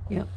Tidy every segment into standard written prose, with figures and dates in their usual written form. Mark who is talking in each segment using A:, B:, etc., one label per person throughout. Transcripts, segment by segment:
A: Yep.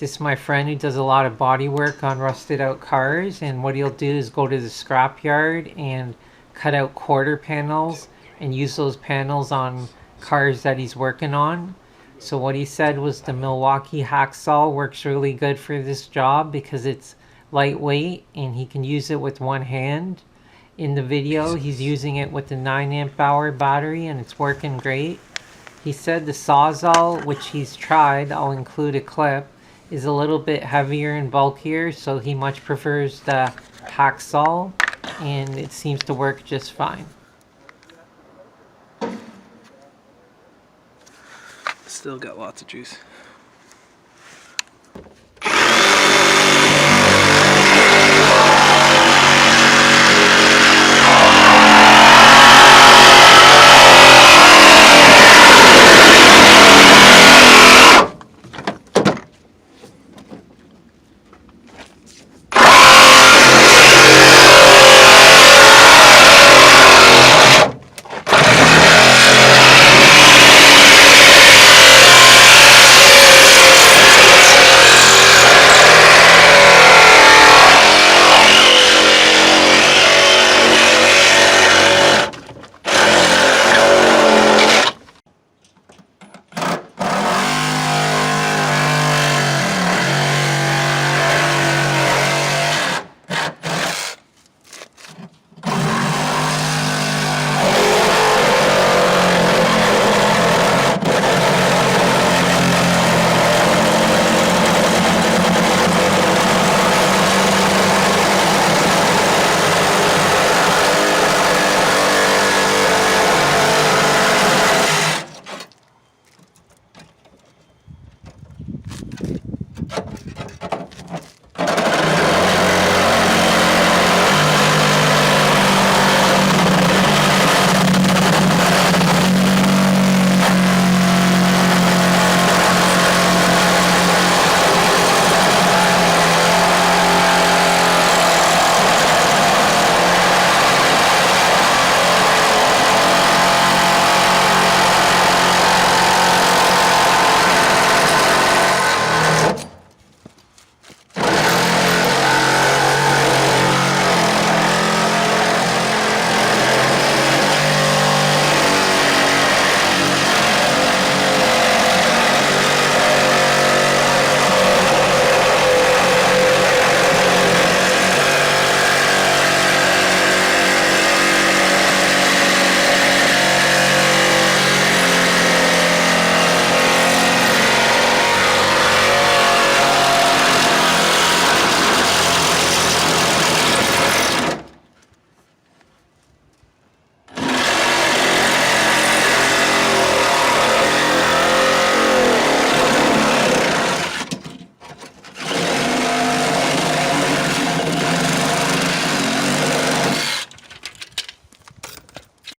A: This is my friend who does a lot of body work on rusted out cars, and what he'll do is go to the scrapyard and cut out quarter panels and use those panels on cars that he's working on. So what he said was the Milwaukee hacksaw works really good for this job because it's lightweight and he can use it with one hand. In the video he's using it with the 9 amp hour battery and it's working great. He said the Sawzall, which he's tried, I'll include a clip, is a little bit heavier and bulkier, so he much prefers the hacksaw, and it seems to work just fine.
B: Still got lots of juice.